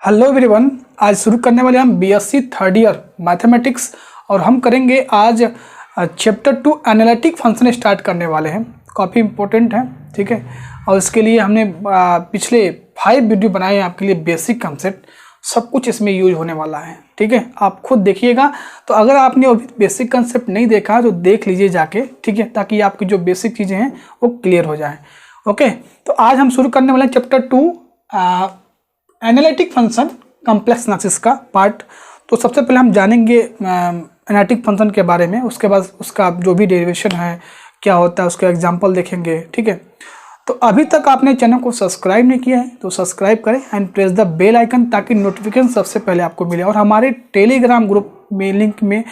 Hello everyone, आज शुरू करने वाले हम बीएससी थर्ड ईयर मैथमेटिक्स और हम करेंगे आज चैप्टर 2 एनालिटिक फंक्शन स्टार्ट करने वाले हैं। काफ़ी इंपॉर्टेंट है, ठीक है। और इसके लिए हमने पिछले 5 वीडियो बनाए हैं आपके लिए। बेसिक कंसेप्ट सब कुछ इसमें यूज होने वाला है, ठीक है। आप खुद देखिएगा। तो अगर आपने अभी बेसिक कंसेप्ट नहीं देखा तो देख लीजिए जाके, ठीक है, ताकि आपकी जो बेसिक चीज़ें हैं वो क्लियर हो जाए। ओके, तो आज हम शुरू करने वाले हैं chapter 2 analytic function complex analysis का पार्ट। तो सबसे पहले हम जानेंगे एनालिटिक फंक्शन के बारे में, उसके बाद उसका जो भी डेरिवेशन है क्या होता है उसका एग्जांपल देखेंगे, ठीक है। तो अभी तक आपने चैनल को सब्सक्राइब नहीं किया है तो सब्सक्राइब करें and press the bell icon ताकि नोटिफिकेशन सबसे पहले आपको मिले। और हमारे टेलीग्राम ग्रुप में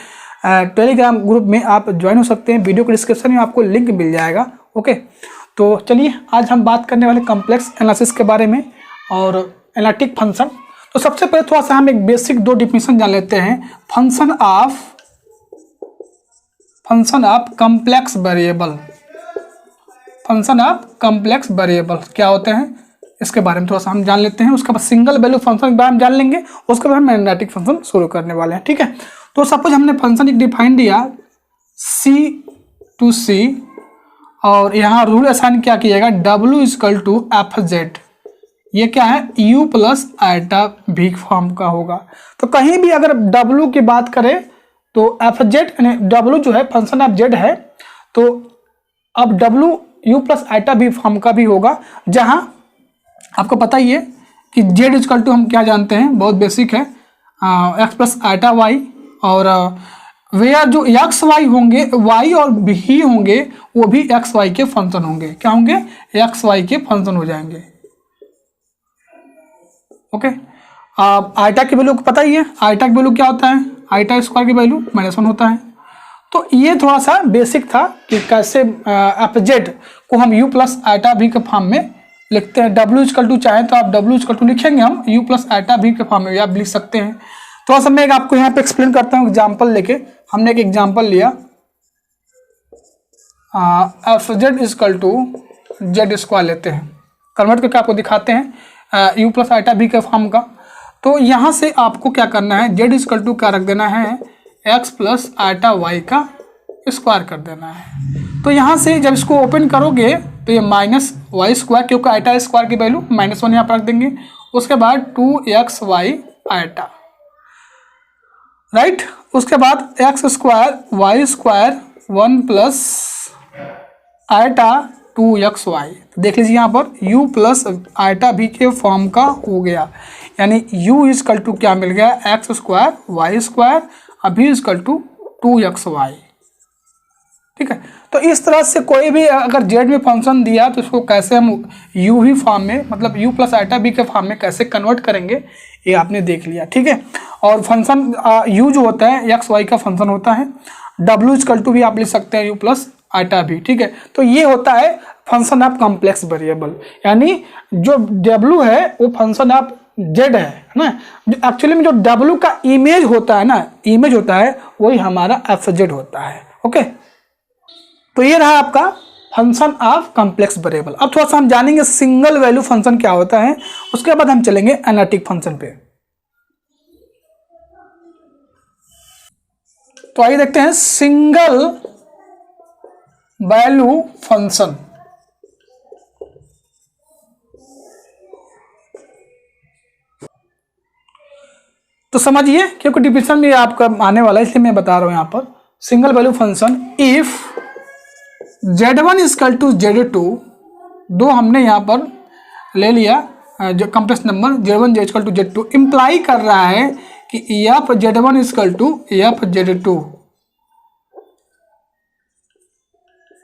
टेलीग्राम ग्रुप में आप ज्वाइन हो सकते हैं। वीडियो के डिस्क्रिप्शन में आपको लिंक मिल जाएगा। ओके, तो चलिए आज हम बात करने वाले कॉम्प्लेक्स एनालिसिस के बारे में और एनालिटिक फंक्शन। तो सबसे पहले थोड़ा सा हम एक बेसिक 2 डिफिनेशन जान लेते हैं। Function of complex variable, function of complex variable क्या होते हैं इसके बारे में थोड़ा सा हम जान लेते हैं। उसके बाद सिंगल वैल्यू फंक्शन के बारे में जान लेंगे। उसके बाद हम एनालिटिक फंक्शन शुरू करने वाले हैं, ठीक है। तो सपोज हमने फंक्शन एक डिफाइन दिया C टू C और यहाँ रूल असाइन क्या किएगा, W इक्वल टू FZ। ये क्या है, U प्लस आइटा भी फॉर्म का होगा। तो कहीं भी अगर W की बात करें तो FZ यानी W जो है फंक्शन ऑफ Z है, तो अब W U प्लस आइटा भी फॉर्म का भी होगा। जहां आपको पता ही है कि Z इक्वल टू हम क्या जानते हैं, बहुत बेसिक है, X प्लस आइटा Y। और वेयर जो एक्स वाई होंगे, Y और भी होंगे, वो भी एक्स वाई के फंक्शन होंगे। क्या होंगे, एक्स वाई के फंक्शन हो जाएंगे। ओके, आइटा की वैल्यू को पता ही है, आइटा की वैल्यू क्या होता है, आइटा स्क्वायर की वैल्यू -1 होता है। तो ये थोड़ा सा बेसिक था कि कैसे FZ को हम U प्लस आइटा भी के फॉर्म में लिखते हैं। W इक्वल टू चाहे तो आप W इक्वल टू लिखेंगे, हम U प्लस आइटा भी के फॉर्म में आप लिख सकते हैं। थोड़ा सा मैं आपको यहाँ पे एक्सप्लेन करता हूँ एग्जाम्पल लेके। हमने एक एग्जाम्पल लिया, FZ equal to Z square लेते हैं, कन्वर्ट करके आपको दिखाते हैं U प्लस आइटा भी के फॉर्म का। तो यहाँ से आपको क्या करना है, Z इक्वल टू क्या रख देना है, X प्लस आइटा Y का स्क्वायर कर देना है। तो यहाँ से जब इसको ओपन करोगे तो ये -y स्क्वायर, क्योंकि आइटा स्क्वायर की वैल्यू -1 यहाँ पर रख देंगे। उसके बाद 2xy आइटा, राइट। उसके बाद x square y square 1 plus iota 2xy। देख लीजिए यहाँ पर u प्लस आइटा भी के फॉर्म का हो गया, यानी u इक्वल टू क्या मिल गया, x स्क्वायर y स्क्वायर अभी इक्वल टू 2xy, ठीक है। तो इस तरह से कोई भी अगर z में फंक्शन दिया तो इसको कैसे हम u ही फॉर्म में, मतलब u प्लस आइटा भी के फॉर्म में कैसे कन्वर्ट करेंगे ये आपने देख लिया, ठीक है। और फंक्शन u जो होता है एक्स वाई का फंक्शन होता है। w इक्वल टू भी आप लिख सकते हैं u प्लस आइटा भी, ठीक है। तो ये होता है फंक्शन ऑफ कॉम्प्लेक्स वेरिएबल, यानी जो w है वो फंक्शन ऑफ z है ना। जो एक्चुअली में जो w का इमेज होता है ना, इमेज होता है वही हमारा FZ होता है। ओके, तो ये रहा आपका फंक्शन ऑफ कॉम्प्लेक्स वेरिएबल। अब थोड़ा सा हम जानेंगे सिंगल वैल्यू फंक्शन क्या होता है, उसके बाद हम चलेंगे एनालिटिक फंक्शन पे। तो आइए देखते हैं सिंगल वैल्यू फंक्शन। तो समझिए, क्योंकि डिफिनेशन में आपका आने वाला है इसलिए मैं बता रहा हूं यहां पर। Single value function if Z1 equal to Z2, दो हमने यहाँ पर ले लिया जो complex number Z1 equal to Z2, imply कर रहा है कि FZ1 equal to FZ2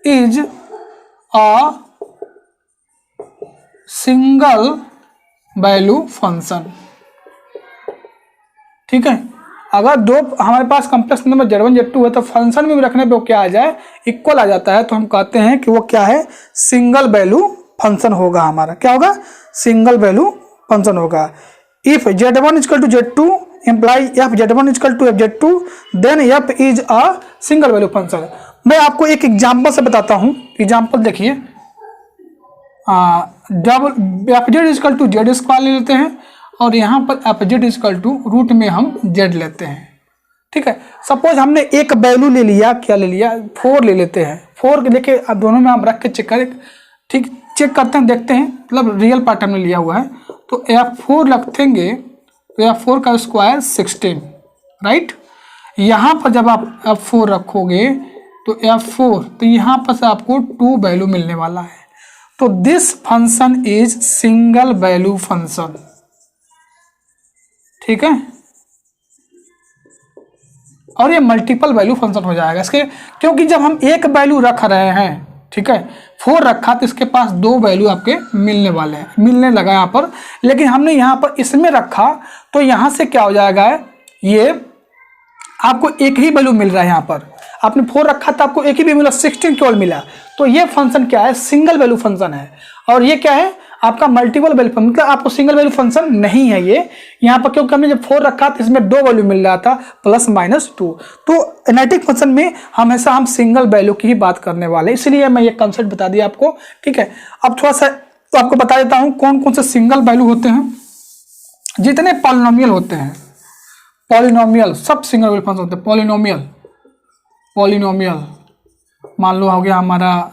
is a single value function, ठीक है। अगर दो हमारे पास कॉम्प्लेक्स नंबर Z1 Z2 है तो फंक्शन में भी रखने पे वो क्या आ जाए, इक्वल आ जाता है। तो हम कहते हैं कि वो क्या है, सिंगल वैल्यू फंक्शन होगा हमारा। क्या होगा, सिंगल वैल्यू फंक्शन होगा। If Z1 equal to Z2 imply FZ1 equal to FZ2 then F is a single value function. मैं आपको एक एग्जाम्पल से बताता हूँ। एग्जाम्पल देखिए, FZ equal to Z square ले लेते हैं और यहाँ पर F Z equal to root में हम जेड लेते हैं। ठीक है, सपोज हमने एक वैल्यू ले लिया, क्या ले लिया, 4 ले लेते हैं। 4 लेके अब दोनों में हम रख के चेक करें, ठीक, चेक करते हैं, देखते हैं, मतलब रियल पार्ट हमने लिया हुआ है। तो F4 रखेंगे तो F4 का स्क्वायर 16, राइट। यहाँ पर जब आप F4 रखोगे तो F4, तो यहाँ पर से आपको 2 वैल्यू मिलने वाला है। तो this function is single value function. ठीक है, और ये मल्टीपल वैल्यू फंक्शन हो जाएगा इसके, क्योंकि जब हम एक वैल्यू रख रहे हैं, ठीक है, 4 रखा तो इसके पास 2 वैल्यू आपके मिलने वाले हैं, मिलने लगा यहाँ पर। लेकिन हमने यहाँ पर इसमें रखा तो यहाँ से क्या हो जाएगा, ये आपको एक ही वैल्यू मिल रहा है। यहाँ पर आपने 4 रखा तो आपको एक ही भी मिला, 16 केवल मिला। तो ये फंक्शन क्या है, सिंगल वैल्यू फंक्शन है। और ये क्या है, आपका मल्टीपल वैल्यू फंक्शन, मतलब आपको सिंगल वैल्यू फंक्शन नहीं है ये यहाँ पर, क्योंकि हमने जब 4 रखा तो इसमें 2 वैल्यू मिल रहा था +-2। तो एनालिटिक फंक्शन में हमेशा हम सिंगल वैल्यू की ही बात करने वाले, इसलिए मैं ये कंसेप्ट बता दिया आपको। ठीक है, अब थोड़ा सा तो आपको बता देता हूँ कौन कौन से सिंगल वैल्यू होते हैं। जितने पॉलिनोमियल होते हैं, पॉलिनोमियल सब सिंगल वैल्यू फंक्शन होते हैं। पॉलिनोमियल मान लो हो गया हमारा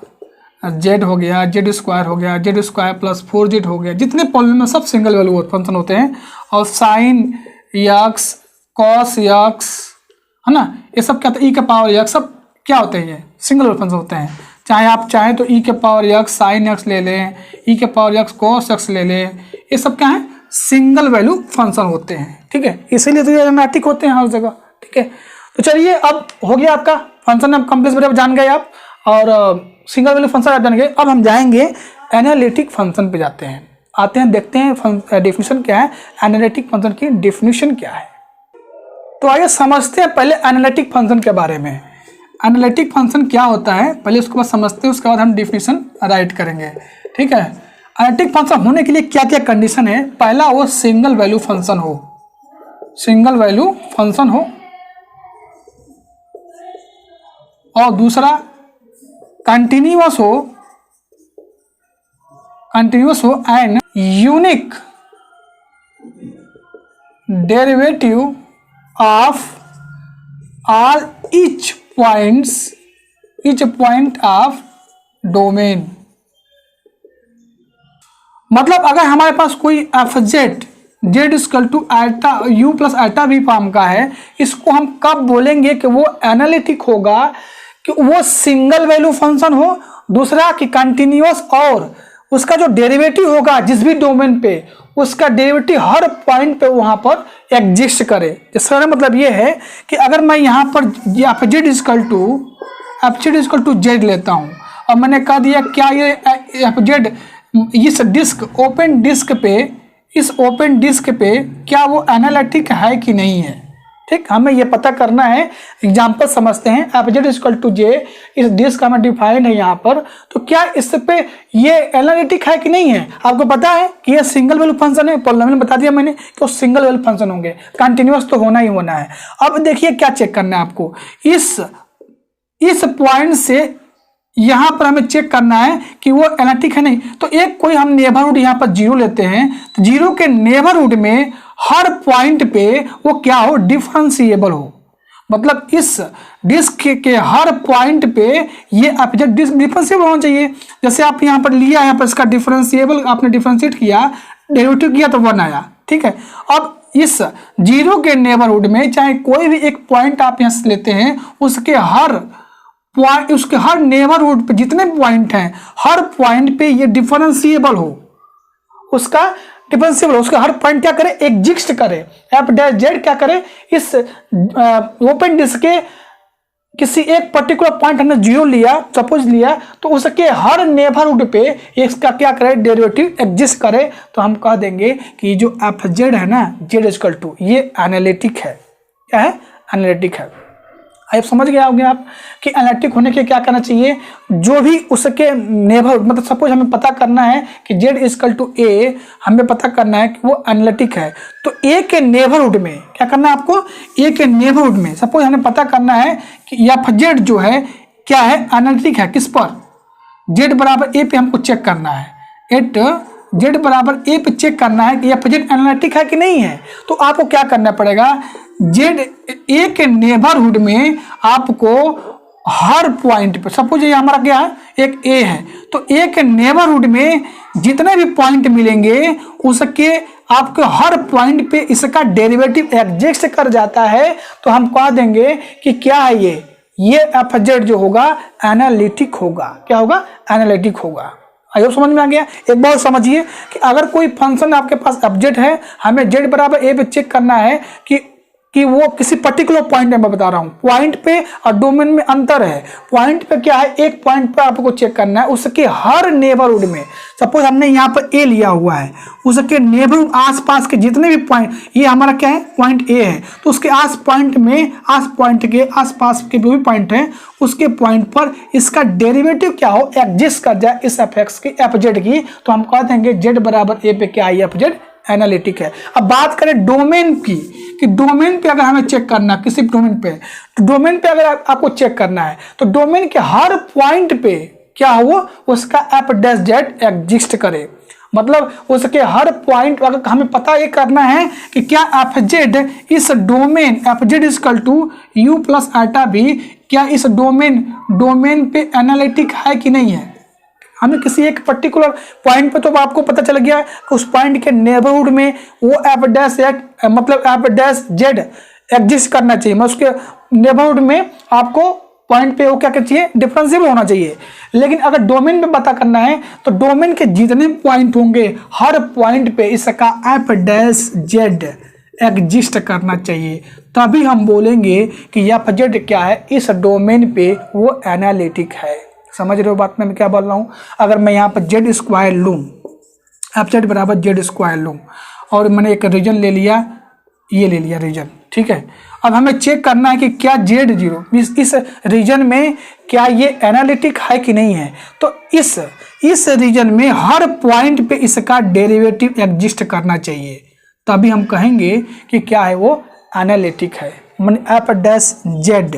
जेड हो गया, जेड स्क्वायर हो गया, जेड स्क्वायर प्लस 4z हो गया, जितने पॉलिनोमियल सब सिंगल वैल्यू फंक्शन होते हैं। और साइन यक्स, कॉस यक्स, है ना, ये सब क्या होता है, ई के पावर यक्स, सब क्या होते हैं, ये सिंगल वैल्यू फंक्शन होते हैं। चाहे आप चाहें तो ई के पावर यक्स साइन यक्स ले लें, ई के पावर यक्स कॉस यक्स ले लें, ये सब क्या है, सिंगल वैल्यू फंक्शन होते हैं। ठीक है, इसीलिए तो ये एनालिटिक होते हैं हर जगह। ठीक है, तो चलिए अब हो गया आपका फंक्शन, अब कम्प्लेक्स वेरिएबल जान गए आप, और सिंगल वैल्यू फंक्शन आप जान गए। अब हम जाएंगे एनालिटिक फंक्शन पे, जाते हैं, आते हैं, देखते हैं डेफिनेशन क्या है, एनालिटिक फंक्शन की डेफिनेशन क्या है। तो आइए समझते हैं पहले एनालिटिक फंक्शन के बारे में। एनालिटिक फंक्शन क्या होता है पहले उसको बाद समझते हैं, उसके बाद हम डेफिनेशन राइट करेंगे। ठीक है, एनालिटिक फंक्शन होने के लिए क्या क्या कंडीशन है। पहला, वो सिंगल वैल्यू फंक्शन हो, सिंगल वैल्यू फंक्शन हो। और दूसरा, कंटिन्यूअस हो and unique derivative of all each point of domain. मतलब अगर हमारे पास कोई f z equal to iota u plus iota v form का है, इसको हम कब बोलेंगे कि वो एनालिटिक होगा, कि वो सिंगल वैल्यू फंक्शन हो। दूसरा कि कंटिन्यूअस, और उसका जो डेरिवेटिव होगा जिस भी डोमेन पे, उसका डेरिवेटिव हर पॉइंट पे वहां पर एग्जिस्ट करे। इसका मतलब ये है कि अगर मैं यहाँ पर F z equal to z लेता हूँ, और मैंने कह दिया क्या ये एफ जेड इस डिस्क ओपन डिस्क पे क्या वो एनालिटिक है कि नहीं है। ठीक, हमें ये पता करना है। एग्जांपल समझते हैं, एफ जेड इक्वल टू जे, इस डिस्क हमें डिफाइन है यहाँ पर, तो क्या इस पे ये एनालिटिक है कि नहीं है। आपको पता है कि ये सिंगल वैल्यू फंक्शन है, पॉलिनोमियल बता दिया मैंने कि वो सिंगल वैल्यू फंक्शन होंगे, कंटिन्यूअस तो होना ही होना है। अब देखिए क्या चेक करना है आपको, इस पॉइंट से यहाँ पर हमें चेक करना है कि वो एनालिटिक है नहीं। तो एक कोई हम नेबरहुड यहाँ पर 0 लेते हैं, तो 0 के नेबरहुड में हर पॉइंट पे वो क्या हो, डिफरेंशिएबल हो। मतलब इस डिस्क के हर पॉइंट पे ये आप जब डिस्क डिफरेंशिएबल होना चाहिए। जैसे आप यहाँ पर लिया, यहाँ पर इसका डिफरेंशिएबल आपने डिफरेंशिएट किया, डेरिवेटिव किया तो 1 आया। ठीक है, अब इस 0 के नेबरहुड में चाहे कोई भी एक पॉइंट आप यहाँ से लेते हैं, उसके हर नेबरहुड पे जितने पॉइंट हैं, हर पॉइंट पे ये डिफरेंशिएबल हो, उसका हर पॉइंट क्या करे, एग्जिस्ट करे। एफ डैश जेड क्या करे, इस ओपन डिस्क के किसी एक पर्टिकुलर पॉइंट हमने 0 लिया, सपोज लिया, तो उसके हर नेबरहुड पे इसका क्या करे, डेरिवेटिव एग्जिस्ट करे। तो हम कह देंगे कि जो एफ जेड है ना, जेड इक्वल टू, ये एनालिटिक है। क्या है, एनालिटिक है। आप समझ गए होंगे आप कि एनालिटिक होने के क्या करना चाहिए, जो भी उसके नेबरहुड, मतलब सपोज हमें पता करना है कि z इक्वल टू ए, हमें पता करना है कि वो एनालिटिक है। तो ए के नेबरहुड में क्या करना है आपको, ए के नेबरहुड में सपोज हमें पता करना है कि एफ जेड जो है क्या है, एनालिटिक है किस पर, z बराबर ए पे हमको चेक करना है, एट जेड बराबर ए पे चेक करना है कि एफ जेड एनालिटिक है कि नहीं है, तो आपको क्या करना पड़ेगा, जेड ए के नेबरहुड में आपको हर पॉइंट पे, सपोज ये हमारा क्या है, एक ए है, तो ए के नेबरहुड में जितने भी पॉइंट मिलेंगे उसके आपके हर पॉइंट पे इसका डेरिवेटिव एग्जिस्ट कर जाता है, तो हम कह देंगे कि क्या है ये एफ जेड जो होगा एनालिटिक होगा। क्या होगा, एनालिटिक होगा। आई होप समझ में आ गया। एक बार समझिए कि अगर कोई फंक्शन आपके पास एफ जेड है, हमें जेड बराबर ए पे चेक करना है कि वो किसी पर्टिकुलर पॉइंट में, मैं बता रहा हूँ, पॉइंट पे और डोमेन में अंतर है। पॉइंट पे क्या है, एक पॉइंट पे आपको चेक करना है उसके हर नेबरहुड में, सपोज हमने यहाँ पर ए लिया हुआ है, उसके नेबरहुड आसपास के जितने भी पॉइंट, ये हमारा क्या है, पॉइंट ए है, तो उसके आस पॉइंट में, आस पॉइंट के आसपास के जो भी पॉइंट है उसके पॉइंट पर इसका डेरिवेटिव क्या हो, एग्जिस्ट कर जाए इस एफ एक्स की, एफ जेड की, तो हम कह देंगे जेड बराबर ए पे क्या है, एफ जेड एनालिटिक है। अब बात करें डोमेन की, कि डोमेन पे अगर हमें चेक करना, किसी डोमेन पे, तो डोमेन पे अगर आपको चेक करना है तो डोमेन के हर पॉइंट पे क्या हो, उसका एफ डैश जेड एग्जिस्ट करे, मतलब उसके हर पॉइंट अगर हमें पता ये करना है कि क्या एफ जेड इस domain, f Z equal to u plus iota v, क्या इस डोमेन पे एनालिटिक है कि नहीं है। हमें किसी एक पर्टिकुलर पॉइंट पे तो आपको पता चल गया कि उस पॉइंट के नेबरहुड में वो एफ डैश मतलब एफ डैश जेड एग्जिस्ट करना चाहिए, मतलब उसके नेबरहुड में आपको पॉइंट पे वो क्या चाहिए, डिफरेंशिएबल होना चाहिए। लेकिन अगर डोमेन में पता करना है तो डोमेन के जितने पॉइंट होंगे हर पॉइंट पे इसका एफ डैश जेड एग्जिस्ट करना चाहिए, तभी हम बोलेंगे कि एफ जेड क्या है, इस डोमेन पे वो एनालिटिक है। समझ रहे हो बात में मैं क्या बोल रहा हूँ। अगर मैं यहाँ पर जेड स्क्वायर लूँ, एफ जेड बराबर जेड स्क्वायर लूँ, और मैंने एक रीजन ले लिया, ये ले लिया रीजन, ठीक है। अब हमें चेक करना है कि क्या जेड जीरो इस रीजन में क्या ये एनालिटिक है कि नहीं है, तो इस रीजन में हर पॉइंट पे इसका डेरिवेटिव एग्जिस्ट करना चाहिए, तभी हम कहेंगे कि क्या है, वो एनालिटिक है। मैंने एफ डैश जेड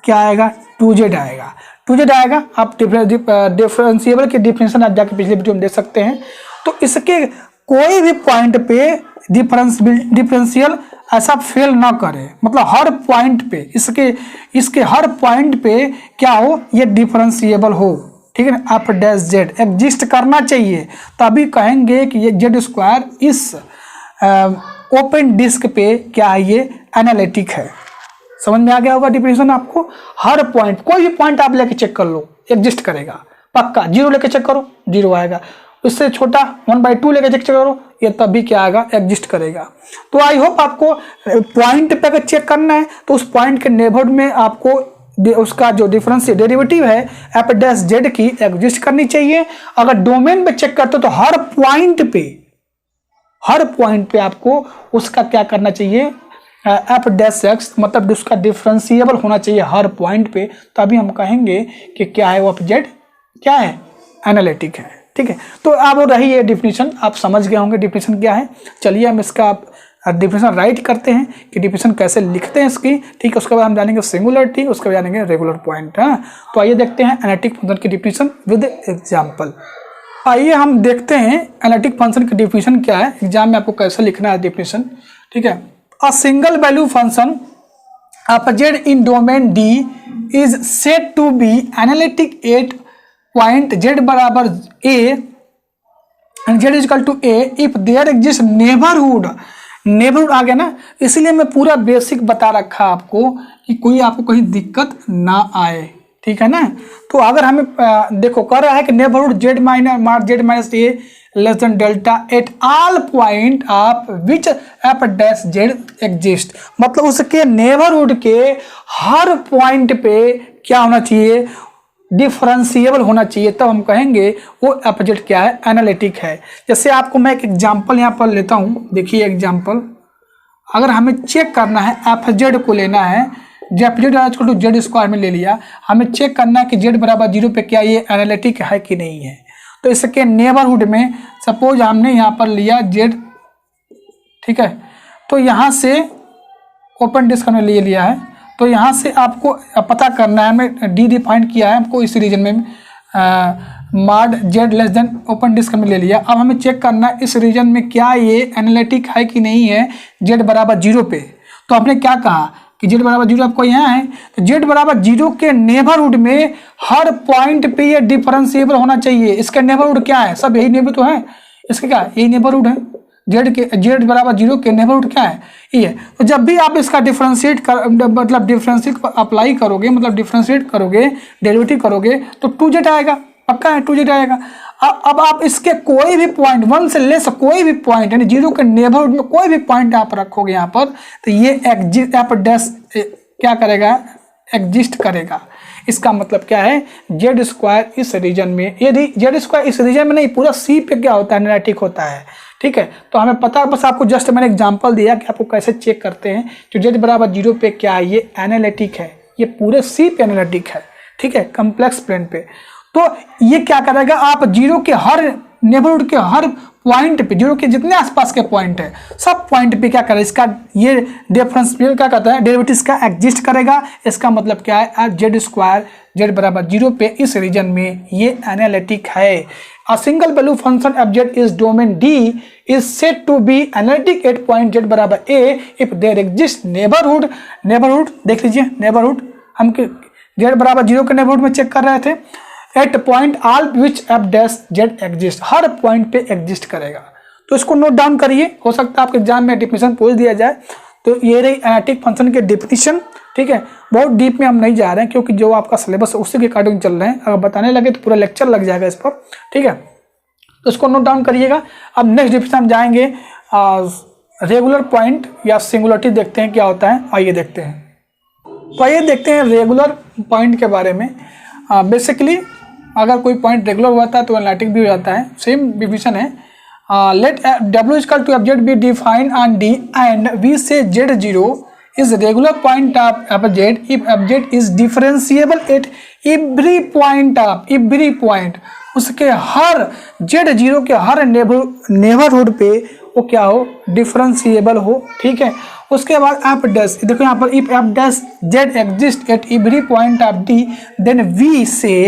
क्या आएगा, 2z आएगा, 2z आएगा। आप डिफरेंशिएबल के डिफिनेशन आप जाके पिछले वीडियो में देख सकते हैं। तो इसके कोई भी पॉइंट पे डिफरेंशियल ऐसा फेल ना करे, मतलब हर पॉइंट पे इसके हर पॉइंट पे क्या हो, ये डिफरेंशिएबल हो, ठीक है ना। एफ डैश जेड एग्जिस्ट करना चाहिए, तभी कहेंगे कि ये जेड स्क्वायर इस ओपन डिस्क पे क्या है, ये एनालिटिक है। समझ में आ गया होगा डिफिनेशन आपको। हर पॉइंट, कोई भी पॉइंट आप लेके चेक कर लो, एग्जिस्ट करेगा पक्का। 0 लेके चेक करो, 0 आएगा। उससे छोटा 1/2 लेके चेक करो, ये तब भी क्या आएगा, एग्जिस्ट करेगा। तो आई होप आपको पॉइंट पे अगर चेक करना है तो उस पॉइंट के नेबरहुड में आपको उसका जो डिफरेंस डेरिवेटिव है एफ डैश जेड की एग्जिस्ट करनी चाहिए। अगर डोमेन पे चेक करते हो तो हर पॉइंट पे आपको उसका क्या करना चाहिए, एफ डैश एक्स, मतलब उसका डिफरेंशिएबल होना चाहिए हर पॉइंट पे, तभी हम कहेंगे कि क्या है, वो एफ जेड क्या है, एनालिटिक है, ठीक है। तो अब रही ये डिफिनेशन, आप समझ गए होंगे डिफिनेशन क्या है। चलिए हम इसका डिफिनेशन राइट करते हैं कि डिफिनेशन कैसे लिखते हैं इसकी, ठीक है। उसके बाद हम जानेंगे सिंगुलरिटी, उसके बाद जानेंगे रेगुलर पॉइंट। हाँ, तो आइए देखते हैं एनालिटिक फंक्शन की डिफिनेशन विद एग्जाम्पल। आइए हम देखते हैं एनालिटिक फंक्शन की डिफिनेशन क्या है, एग्जाम में आपको कैसे लिखना है डिफिनेशन, ठीक है। A single value function f z in domain D is said to be analytic at point z बराबर a and z is equal to a if there exists neighborhood आ गया ना, इसीलिए मैं पूरा बेसिक बता रखा आपको कि कोई आपको कहीं दिक्कत ना आए, ठीक है ना। तो अगर हमें देखो कह रहा है कि neighbourhood z minus a less than delta at all point of which f dash z exist, मतलब उसके नेबरहुड के हर पॉइंट पे क्या होना चाहिए, डिफरेंशिएबल होना चाहिए, तब हम कहेंगे वो एफ जेड क्या है, एनालिटिक है। जैसे आपको मैं एक एग्जांपल यहाँ पर लेता हूँ, देखिए एग्जांपल, अगर हमें चेक करना है एफ जेड को लेना है, f z equal to z square में ले लिया, हमें चेक करना है कि जेड बराबर 0 पे क्या ये एनालिटिक है कि नहीं है। तो इसके नेबरहुड में सपोज हमने यहाँ पर लिया जेड, ठीक है, तो यहाँ से ओपन डिस्क हमने ले लिया है, तो यहाँ से आपको पता करना है, हमने डी डिफाइन किया है, हमको इस रीजन में mod z less than open disc में ले लिया। अब हमें चेक करना है इस रीजन में क्या ये एनालिटिक है कि नहीं है जेड बराबर 0 पे। तो आपने क्या कहा कि जेड बराबर 0 आपको यहाँ है, तो जेड बराबर 0 के नेबरहुड में हर पॉइंट पे ये डिफरेंशिएबल होना चाहिए। इसका नेबरहुड क्या है, सब यही नेबर तो है, इसका क्या यही नेबरहुड है। जेड बराबर 0 के नेबरहुड क्या है, ये है। तो जब भी आप इसका डिफरेंशिएट मतलब डिफरेंशिएट अप्लाई करोगे, मतलब डिफरेंशिएट करोगे, डेरिवेटिव करोगे, तो 2z आएगा, पक्का है 2z आएगा। अब आप इसके कोई भी पॉइंट 1 से लेस कोई भी पॉइंट यानी 0 के नेबरहुड में कोई भी पॉइंट आप रखोगे यहाँ पर, तो ये एफ डैश क्या करेगा, एग्जिस्ट करेगा। इसका मतलब क्या है, जेड स्क्वायर इस रीजन में, यदि जेड स्क्वायर इस रीजन में नहीं पूरा सी पे क्या होता है, एनालिटिक होता है। ठीक है, तो हमें पता है, बस आपको जस्ट मैंने एग्जांपल दिया कि आपको कैसे चेक करते हैं। जो जेड बराबर 0 पे क्या है, ये एनालिटिक है, ये पूरे सी पे एनालिटिक है। ठीक है, कम्प्लेक्स प्लेन पे। तो ये क्या करेगा, आप 0 के हर नेबरहुड के हर पॉइंट पे, 0 के जितने आसपास के पॉइंट है सब पॉइंट पे क्या करेगा, इसका ये डिफरेंशियल क्या कहता है, डेरिवेटिव इसका एग्जिस्ट करेगा। इसका मतलब क्या है, जेड स्क्वायर जेड बराबर 0 पे इस रीजन में ये एनालिटिक है। A single value function f z is domain D is said to be analytic at point z बराबर a if there exists neighborhood देख लीजिए neighborhood, हम z बराबर 0 के neighborhood में चेक कर रहे थे। At point all which f dash z exist, हर पॉइंट पे एग्जिस्ट करेगा। तो इसको नोट डाउन करिए, हो सकता है आपके एग्जाम में डिफिनेशन पूछ दिया जाए। तो ये रही एनालिटिक फंक्शन के डिफिनेशन। ठीक है, बहुत डीप में हम नहीं जा रहे हैं क्योंकि जो आपका सिलेबस है उसी के अकॉर्डिंग चल रहे हैं। अगर बताने लगे तो पूरा लेक्चर लग जाएगा इस पर। ठीक है, तो इसको नोट डाउन करिएगा। अब नेक्स्ट डिफिनेशन हम जाएंगे रेगुलर पॉइंट या सिंगुलरिटी, देखते हैं क्या होता है, आइए देखते हैं। तो आइए देखते हैं रेगुलर पॉइंट के बारे में। बेसिकली अगर कोई पॉइंट रेगुलर होता है तो एनालिटिक भी हो जाता है, सेम डिफिनेशन है। Let w equal to f z be defined on D and we say z0 is regular point of f z if f z is differentiable at every point उसके हर z0 के हर neighbourhood पे वो क्या हो, differentiable हो। ठीक है, उसके बाद एफ डैश, देखो यहाँ पर if F dash z exist at every point of d then we say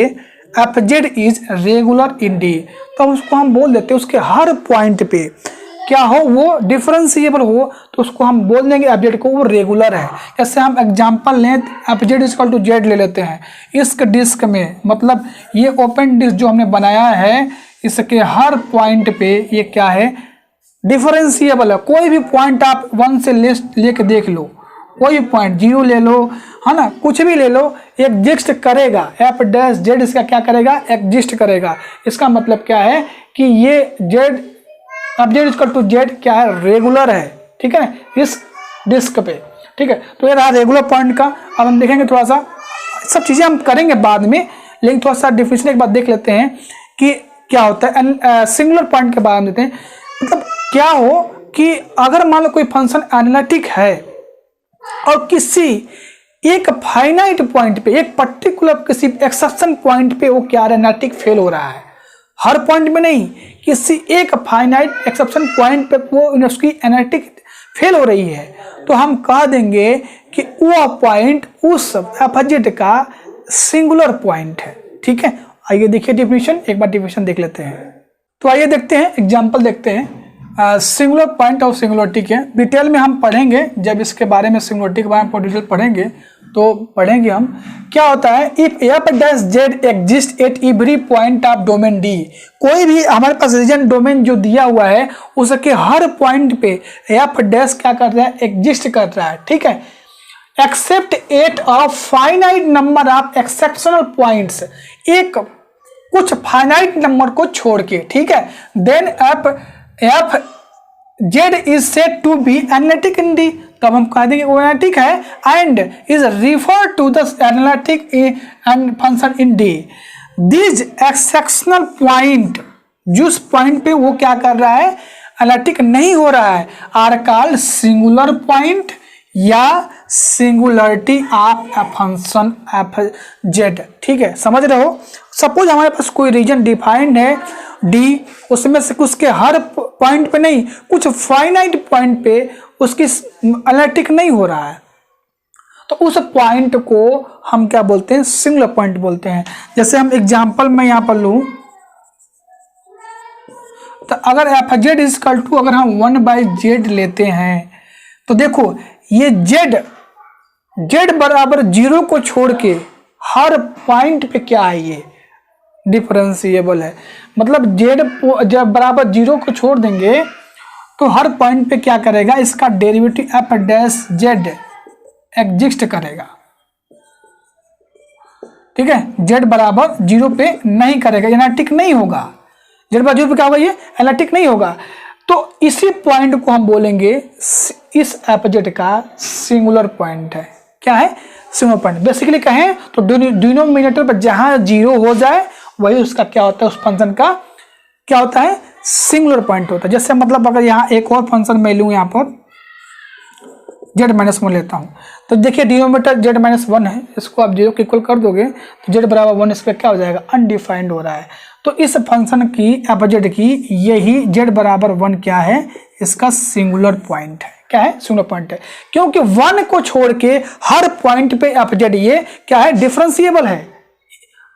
F z is regular in D. तो उसको हम बोल देते हैं उसके हर पॉइंट पे क्या हो, वो डिफरेंशिएबल हो, तो उसको हम बोल देंगे एफ जेड को वो रेगुलर है। जैसे हम एग्जांपल लें, f z equal to z ले लेते हैं। इस डिस्क में मतलब ये ओपन डिस्क जो हमने बनाया है, इसके हर पॉइंट पे ये क्या है, डिफरेंशिएबल है। कोई भी पॉइंट आप 1 से लेके देख लो, कोई पॉइंट 0 ले लो, है ना, कुछ भी ले लो, एग्जिस्ट करेगा। एफ डैश जेड इसका क्या करेगा, एग्जिस्ट करेगा। इसका मतलब क्या है कि ये z f z equal to z क्या है, रेगुलर है। ठीक है, इस डिस्क पे। ठीक है, तो ये रहा रेगुलर पॉइंट का। अब हम देखेंगे थोड़ा सा, सब चीज़ें हम करेंगे बाद में, लेकिन थोड़ा सा डिफिनेशन एक बार देख लेते हैं कि क्या होता है। सिंगुलर पॉइंट के बारे में देते हैं, मतलब क्या हो कि अगर मान लो कोई फंक्शन एनालिटिक है और किसी एक फाइनाइट पॉइंट पे, एक पर्टिकुलर किसी एक्सेप्शन पॉइंट पे वो क्या एनालिटिक फेल हो रहा है, हर पॉइंट में नहीं, किसी एक फाइनाइट एक्सेप्शन पॉइंट पे वो उसकी एनालिटिक फेल हो रही है, तो हम कह देंगे कि वो पॉइंट उस एफ जेड का सिंगुलर पॉइंट है। ठीक है, आइए देखिए डिफिनेशन, एक बार डिफिनेशन देख लेते हैं। तो आइए देखते हैं, एग्जाम्पल देखते हैं। सिंगुलर पॉइंट और सिंगुलरिटी के डिटेल में हम पढ़ेंगे, जब इसके बारे में सिंगुलरिटी के बारे में डिटेल पढ़ेंगे तो पढ़ेंगे हम क्या होता है। If F dash z exist at every point of domain D, कोई भी हमारे पास रीजन डोमेन जो दिया हुआ है उसके हर पॉइंट पे एफ डैश क्या कर रहा है, एग्जिस्ट कर रहा है। ठीक है, except at a finite number of exceptional points, एक कुछ फाइनाइट नंबर को छोड़ के। ठीक है, then f z is said to be analytic in D, तब हम कह देंगे वो एनालिटिक है and is refer to the analytic and function in D. This exceptional point, जिस पॉइंट पे वो क्या कर रहा है, एनालिटिक नहीं हो रहा है, आर कॉल्ड सिंगुलर पॉइंट या singularity of a function F Z. ठीक है, समझ रहे हो। सपोज हमारे पास कोई रीजन डिफाइंड है डी, उसमें से उसके हर पॉइंट पे नहीं, कुछ फाइनाइट पॉइंट पे उसकी एनालिटिक नहीं हो रहा है, तो उस पॉइंट को हम क्या बोलते हैं, सिंगुलर पॉइंट बोलते हैं। जैसे हम एग्जांपल में यहाँ पर लूँ, तो अगर एफ जेड इजकल टू अगर हम 1/z लेते हैं तो देखो ये z बराबर 0 को छोड़ के हर पॉइंट पे क्या है, ये डिफरेंशिएबल है। मतलब z जब बराबर 0 को छोड़ देंगे तो हर पॉइंट पे क्या करेगा, इसका derivative F dash z exist करेगा। ठीक है, z बराबर 0 पे नहीं करेगा, एनालिटिक नहीं होगा। z बराबर 0 पे क्या होगा, ये एनालिटिक नहीं होगा। तो इसी पॉइंट को हम बोलेंगे इस एफ जेड का सिंगुलर पॉइंट है। क्या है, सिंगुलर पॉइंट। बेसिकली कहें तो डिनोमिनेटर पर जहां 0 हो जाए वही उसका क्या होता है, उस फंक्शन का क्या होता है, सिंगुलर पॉइंट होता है। जैसे मतलब अगर यहाँ एक और फंक्शन मैं लूँ, यहाँ पर z-1 लेता हूँ तो देखिए डिनोमिनेटर z-1 है, इसको आप 0 के इक्वल कर दोगे तो z बराबर 1 इस पर क्या हो जाएगा, अनडिफाइंड हो रहा है। तो इस फंक्शन की एफ जेड की यही z बराबर 1 क्या है, इसका सिंगुलर पॉइंट है। क्या है, सिंगुलर पॉइंट है, क्योंकि 1 को छोड़ के हर पॉइंट पे एफ जेड ये क्या है, डिफरेंशिएबल है।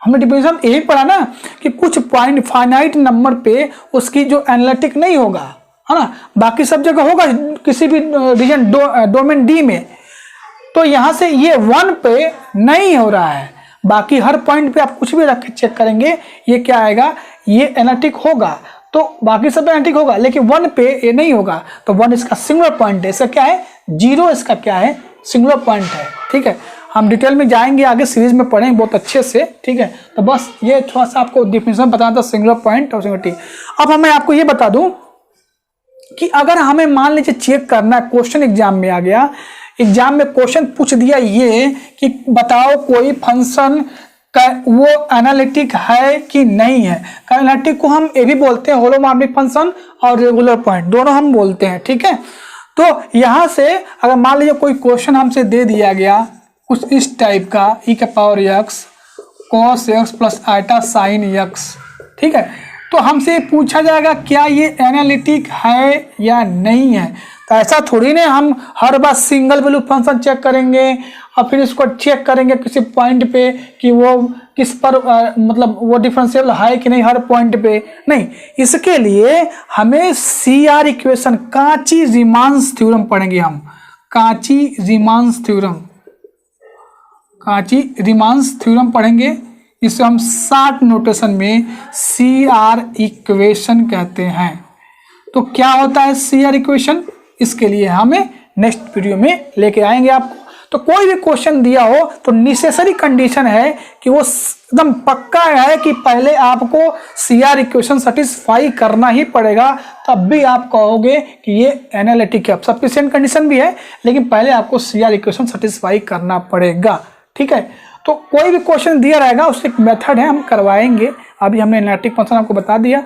हमने डिफरेंशिएशन यही पढ़ा ना कि कुछ पॉइंट फाइनाइट नंबर पे उसकी जो एनालिटिक नहीं होगा, है ना, बाकी सब जगह होगा किसी भी रीजन डोमेन डी में। तो यहां से ये 1 पे नहीं हो रहा है, बाकी हर पॉइंट पे आप कुछ भी रख के चेक करेंगे ये क्या आएगा, ये एनालिटिक होगा। तो बाकी सब एनालिटिक होगा लेकिन 1 पे ये नहीं होगा। तो 1 इसका सिंगुलर पॉइंट है, इसका क्या है, 0 इसका क्या है, सिंगुलर पॉइंट है। ठीक है, हम डिटेल में जाएंगे आगे, सीरीज में पढ़ेंगे बहुत अच्छे से। ठीक है, तो बस ये थोड़ा सा आपको डिफिनेशन बताना था सिंगुलर पॉइंट और सिंगुलरिटी। अब मैं आपको ये बता दूं कि अगर हमें मान लीजिए चेक करना है, क्वेश्चन एग्जाम में आ गया, एग्जाम में क्वेश्चन पूछ दिया ये कि बताओ कोई फंक्शन का वो एनालिटिक है कि नहीं है। एनालिटिक को हम ये भी बोलते हैं होलोमॉर्फिक फंक्शन और रेगुलर पॉइंट, दोनों हम बोलते हैं। ठीक है, तो यहां से अगर मान लीजिए कोई क्वेश्चन हमसे दे दिया गया कुछ इस टाइप का, e के power x cos x plus iota sine x, ठीक है, तो हमसे पूछा जाएगा क्या ये एनालिटिक है या नहीं है। तो ऐसा थोड़ी ना हम हर बार सिंगल वैल्यू फंक्शन चेक करेंगे और फिर इसको चेक करेंगे किसी पॉइंट पे कि वो किस पर मतलब वो डिफरेंशिएबल है कि नहीं हर पॉइंट पे, नहीं। इसके लिए हमें CR इक्वेशन, काची-रीमान्स थ्योरम पढ़ेंगे हम, काची-रीमान्स थ्योरम पढ़ेंगे। इसे हम शॉर्ट नोटेशन में CR इक्वेशन कहते हैं। तो क्या होता है CR इक्वेशन, इसके लिए हमें नेक्स्ट वीडियो में लेके आएंगे आपको। तो कोई भी क्वेश्चन दिया हो तो नेसेसरी कंडीशन है कि वो एकदम पक्का है कि पहले आपको CR इक्वेशन सेटिस्फाई करना ही पड़ेगा, तब भी आप कहोगे कि ये एनालिटिक है। सफिशिएंट कंडीशन भी है लेकिन पहले आपको CR इक्वेशन सेटिस्फाई करना पड़ेगा। ठीक है, तो कोई भी क्वेश्चन दिया रहेगा उससे एक मेथड है, हम करवाएंगे। अभी हमने एनालिटिक फंक्शन आपको बता दिया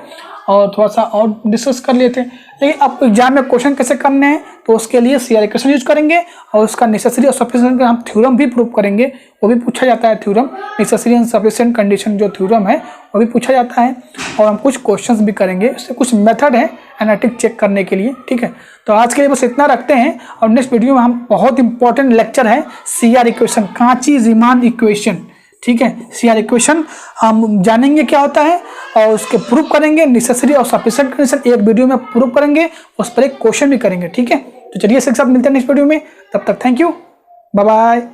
और थोड़ा सा और डिस्कस कर लिए थे, लेकिन अब एग्जाम में क्वेश्चन कैसे करने हैं तो उसके लिए CR इक्वेशन यूज करेंगे और उसका नेसेसरी और सफिशिएंट हम थ्योरम भी प्रूव करेंगे। वो भी पूछा जाता है theorem, necessary and sufficient condition जो थ्योरम है वो भी पूछा जाता है। और हम कुछ क्वेश्चंस भी करेंगे, इससे कुछ मेथड है एनालिटिक चेक करने के लिए। ठीक है, तो आज के लिए बस इतना रखते हैं और नेक्स्ट वीडियो में हम बहुत इंपॉर्टेंट लेक्चर है CR इक्वेशन, काची-रीमान इक्वेशन। ठीक है, CR इक्वेशन हम जानेंगे क्या होता है और उसके प्रूव करेंगे, नेसेसरी और सफिशिएंट कंडीशन एक वीडियो में प्रूव करेंगे, उस पर एक क्वेश्चन भी करेंगे। ठीक है, तो चलिए इसके साथ मिलते हैं नेक्स्ट वीडियो में, तब तक थैंक यू, बाय बाय।